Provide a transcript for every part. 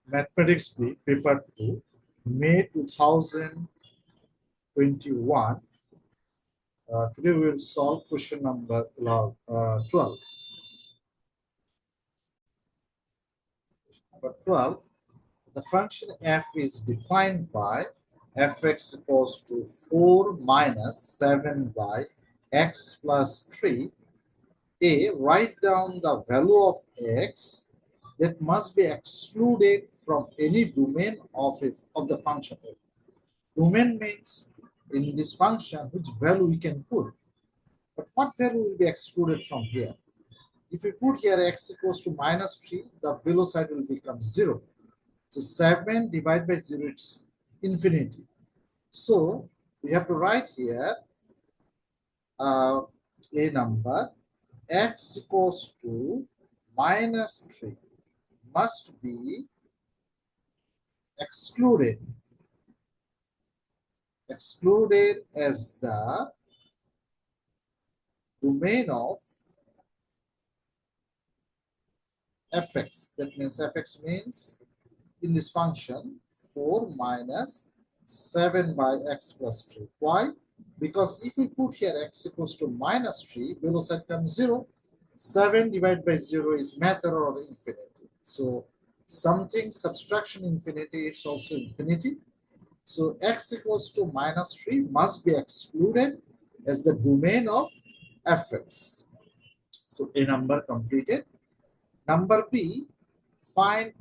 Mathematics B, paper 2, May 2021. Today we will solve question number 12. Number 12, the function f is defined by fx equals to 4 minus 7 by x plus 3. A, write down the value of x that must be excluded from any domain of the function f. Domain means in this function which value we can put. But what value will be excluded from here? If we put here x equals to minus 3, the below side will become 0. So 7 divided by 0, it's infinity. So we have to write here a number x equals to minus 3 must be excluded as the domain of fx. That means fx means in this function 4 minus 7 by x plus 3. Why? Because if we put here x equals to minus 3, below side comes 0. 7 divided by 0 is matter or infinity. So something subtraction infinity, it's also infinity. So x equals to minus 3 must be excluded as the domain of fx. So a number completed. Number B, find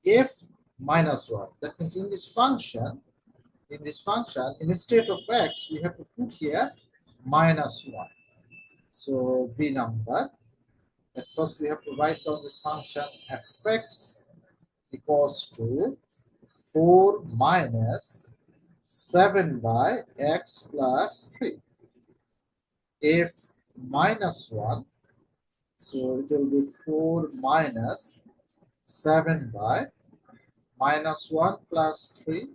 f minus 1. That means in this function, instead of x, we have to put here minus 1. So B number. At first, we have to write down this function fx equals to 4 minus 7 by x plus 3. F minus 1. So it will be 4 minus 7 by minus 1 plus 3.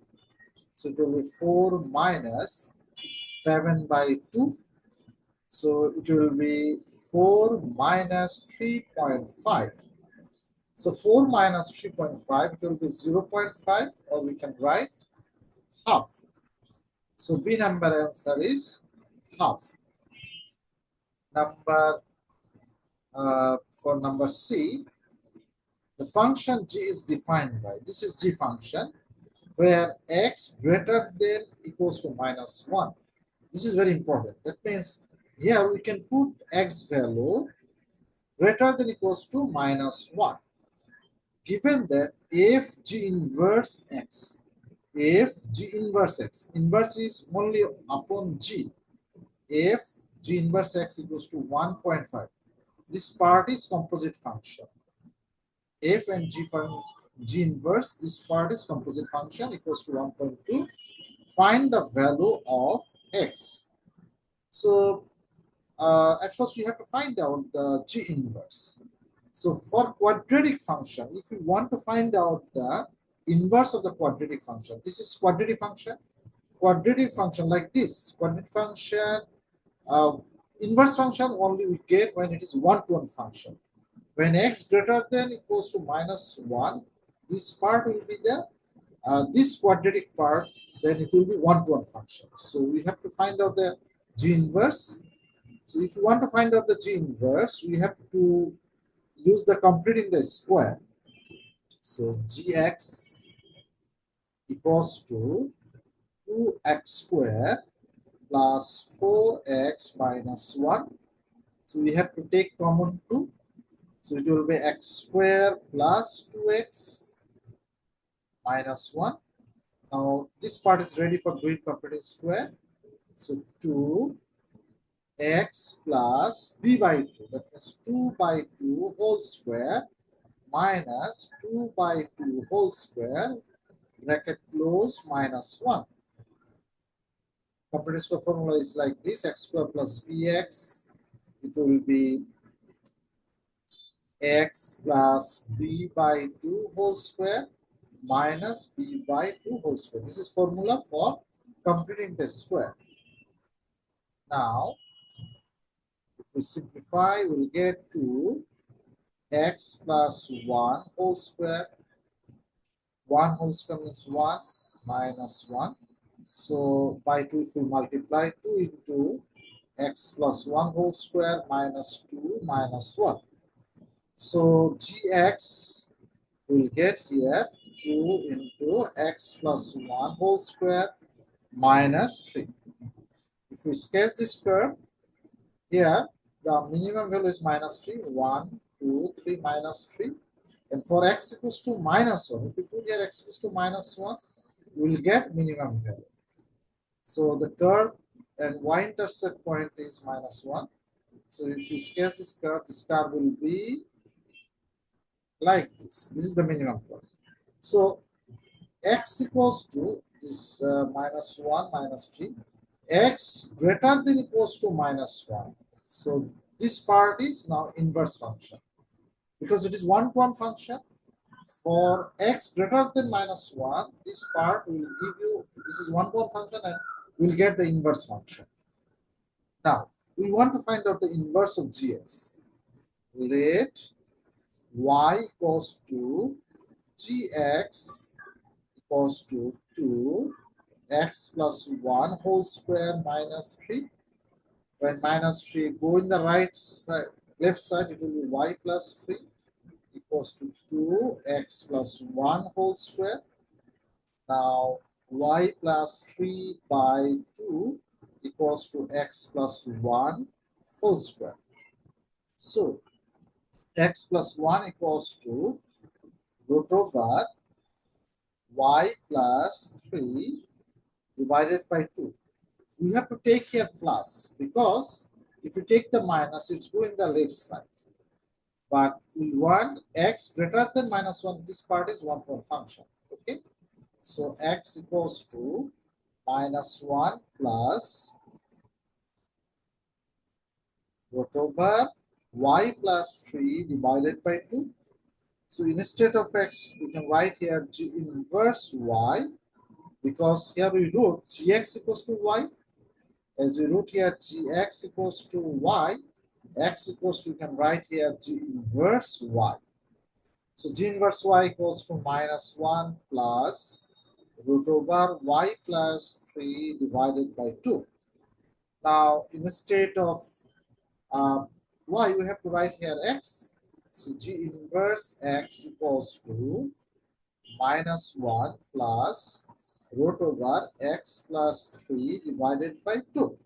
So it will be 4 minus 7 by 2. So it will be 4 minus 3.5. So 4 minus 3.5, it will be 0.5, or we can write half. So B number answer is half. For number C, the function g is defined by, this is g function, where x greater than equals to minus 1. This is very important. That means here we can put x value greater than equals to minus 1. Given that if g inverse x, inverse is only upon g, if g inverse x equals to 1.5, this part is composite function. F and g inverse, this part is composite function equals to 1.2. Find the value of x. So at first we have to find out the g inverse. So for quadratic function, if we want to find out the inverse of the quadratic function, this is quadratic function. Quadratic function like this, quadratic function, inverse function only we get when it is one-to-one function. When x greater than equals to minus 1, this part will be the this quadratic part, then it will be one-to-one function. So we have to find out the g inverse. So if you want to find out the g inverse, we have to use the completing the square. So gx equals to 2x squared plus 4x minus 1. So we have to take common 2. So it will be x squared plus 2x minus 1. Now this part is ready for doing completing square. So 2x plus b by 2. That means 2 by 2 whole square minus 2 by 2 whole square, bracket close, minus 1. Completing square formula is like this: x squared plus bx. It will be x plus b by 2 whole square minus b by 2 whole square. This is formula for completing the square. Now, if we simplify, we'll get to x plus 1 whole square 1 whole square means 1 minus 1. So by 2 if we multiply 2 into x plus 1 whole square minus 2 minus 1. So gx will get here 2 into x plus 1 whole square minus 3. If we sketch this curve, here the minimum value is minus 3, 1, 2, 3, minus 3. And for x equals to minus 1, if we put here x equals to minus 1, we will get minimum value. So the curve and y-intercept point is minus 1. So if you sketch this curve will be like this. This is the minimum point. So x equals to this minus 1 minus 3, x greater than equals to minus 1. So this part is now inverse function. Because it is one-to-one function, for x greater than minus 1, this part will give you, this is one-to-one function and we'll get the inverse function. Now, we want to find out the inverse of gx. Let y equals to gx equals to 2 x plus 1 whole square minus 3. When minus 3 go in the right side, left side, it will be y plus 3 equals to 2x plus 1 whole square. Now y plus 3 by 2 equals to x plus 1 whole square. So x plus 1 equals to root over y plus 3 divided by 2. We have to take here plus because if you take the minus, it's going the left side. But we want x greater than minus 1. This part is one-to-one function. Okay. So x equals to minus 1 plus root over y plus 3 divided by 2. So instead of x, we can write here g inverse y, because here we wrote gx equals to y. As we wrote here gx equals to y, x equals to, you can write here g inverse y. So g inverse y equals to minus 1 plus root over y plus 3 divided by 2. Now, instead of y, we have to write here x. So g inverse x equals to minus 1 plus root over x plus 3 divided by 2.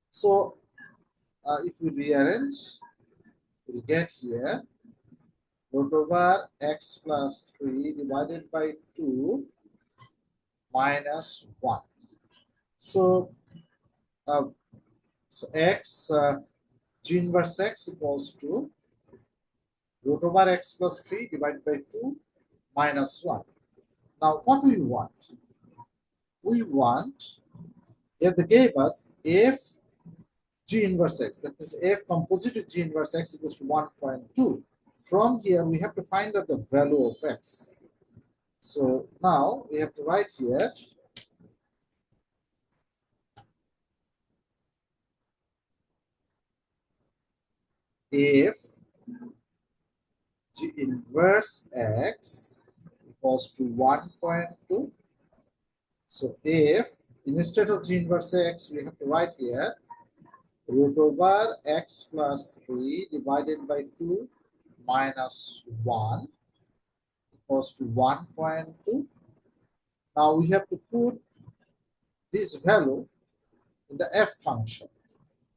So if we rearrange, we get here root over x plus 3 divided by 2 minus 1. So, x g inverse x equals to root over x plus 3 divided by 2 minus 1. Now, what do we want? We want, if they gave us f g inverse x, that means f composite of g inverse x equals to 1.2. From here, we have to find out the value of x. So now we have to write here if g inverse x equals to 1.2. So if instead of g inverse x, we have to write here root over x plus 3 divided by 2 minus 1 equals to 1.2. Now we have to put this value in the f function.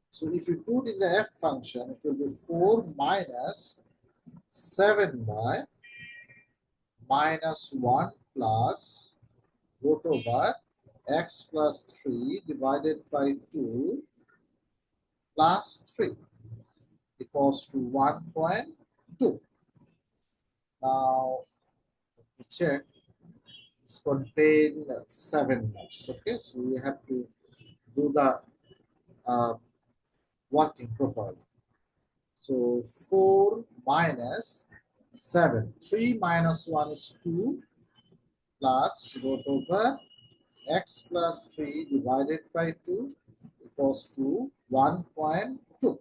So if we put in the f function, it will be 4 minus 7y minus 1 plus root over x plus 3 divided by 2 plus 3 equals to 1.2. Now, let me check. It's contained 7 nodes. Okay, so we have to do the working properly. So 4 minus 7. 3 minus 1 is 2 plus root over x plus 3 divided by 2 equals to 1.2.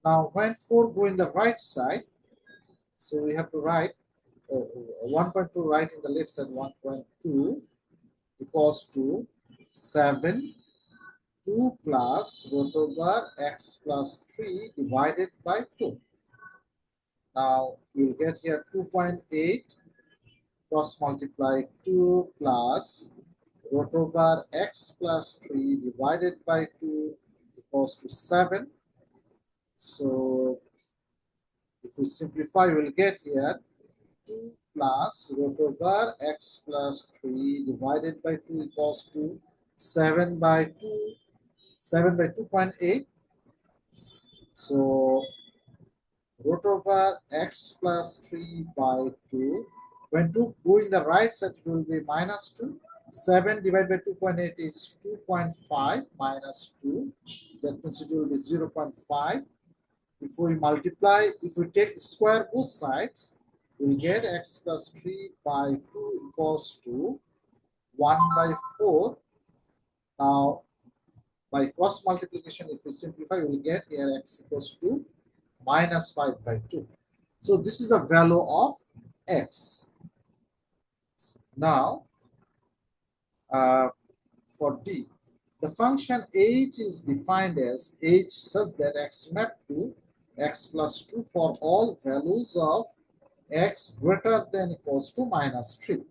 Now when 4 go in the right side, so we have to write 1.2 right in the left side, 1.2 equals to 7, 2 plus root over x plus 3 divided by 2. Now we'll get here 2.8 cross multiply 2 plus root over x plus 3 divided by 2 equals to 7. So if we simplify, we'll get here 2 plus root over x plus 3 divided by 2 equals to 7 by 2, 7 by 2.8. So root over x plus 3 by 2. When 2 go in the right side, it will be minus 2. 7 divided by 2.8 is 2.5 minus 2. That means it will be 0.5. If we multiply, if we take the square both sides, we will get x plus 3 by 2 equals to 1 by 4. Now, by cross multiplication, if we simplify, we will get here x equals to minus 5 by 2. So this is the value of x. Now, for D, the function h is defined as h such that x map to x plus 2 for all values of x greater than equals to minus 3.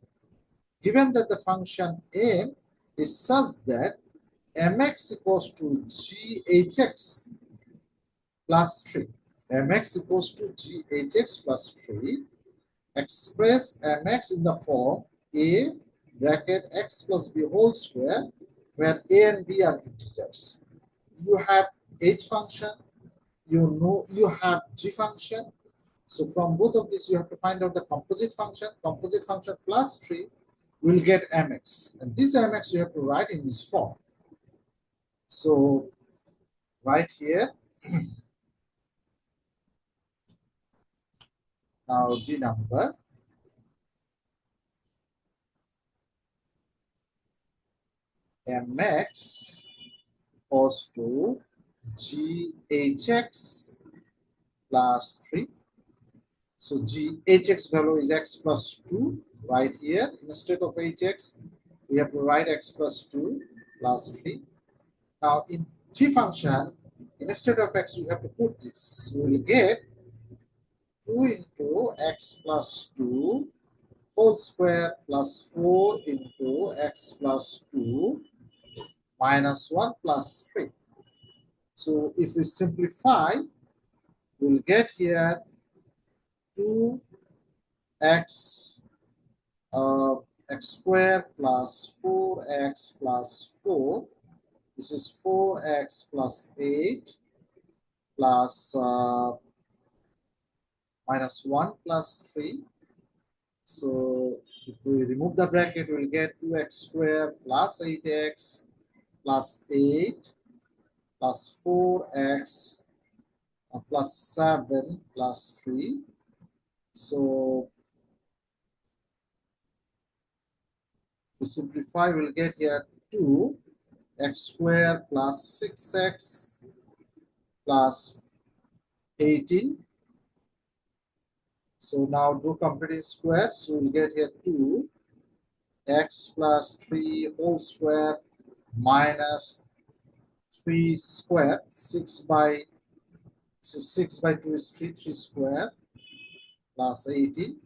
Given that the function m is such that mx equals to ghx plus 3. Mx equals to ghx plus 3. Express mx in the form a bracket x plus b whole square, where a and b are integers. You have h function, you have g function. So from both of these, you have to find out the composite function. Composite function plus 3 will get mx. And this mx you have to write in this form. So right here, now D number, mx equals to ghx plus 3. So hx value is x plus 2 right here. Instead of hx, we have to write x plus 2 plus 3. Now in g function, instead of x, we have to put this. So we will get 2 into x plus 2 whole square plus 4 into x plus 2 minus 1 plus 3. So if we simplify, we'll get here 2x x squared plus 4x plus 4. This is 4x plus 8 plus minus 1 plus 3. So if we remove the bracket, we'll get 2x squared plus 8x plus 8 plus 4x plus 7 plus 3. So to simplify, we'll get here 2x squared plus 6x plus 18. So now do completing square. So we'll get here 2x plus 3 whole square minus 3 square. 6 by 2 is 3 square plus 18.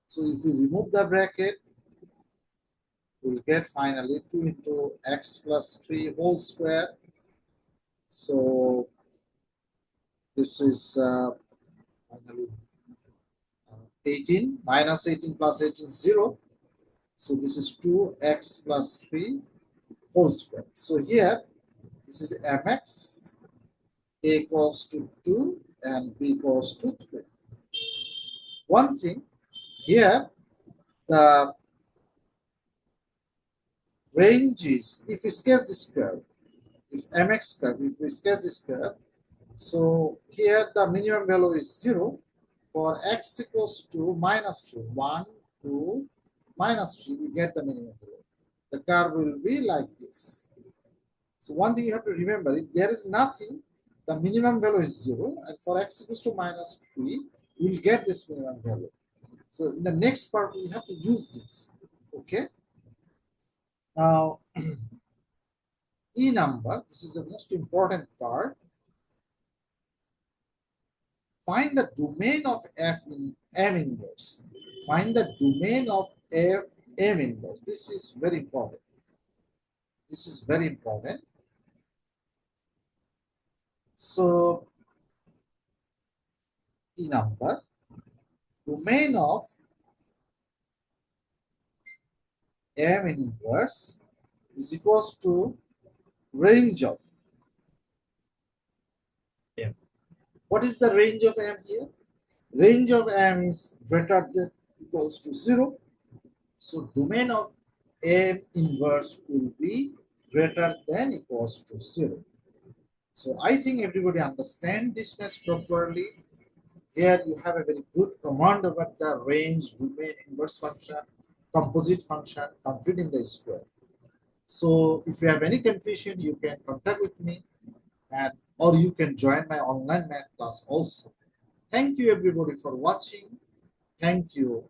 So if we remove the bracket, we'll get finally 2 into x plus 3 whole square. So this is finally 18 minus 18 plus 18 is 0. So this is 2x plus 3 whole square. So here, this is mx, a equals to 2 and b equals to 3. One thing, here the range is, if we sketch this curve, if mx curve, if we sketch this curve, so here the minimum value is 0. For x equals to minus 3, 1, 2, minus 3, we get the minimum value. The curve will be like this. So one thing you have to remember, if there is nothing, the minimum value is 0. And for x equals to minus 3, we will get this minimum value. So in the next part, we have to use this. Okay. Now, E number, this is the most important part. Find the domain of F in M inverse. Find the domain of F M inverse. This is very important. This is very important. So, E number, domain of M inverse is equals to range of M. What is the range of M here? Range of M is greater than equals to 0. So domain of M inverse will be greater than equals to 0. So I think everybody understand this mesh properly. Here you have a very good command over the range, domain, inverse function, composite function, completing the square. So if you have any confusion, you can contact with me, and or you can join my online math class also. Thank you everybody for watching. Thank you.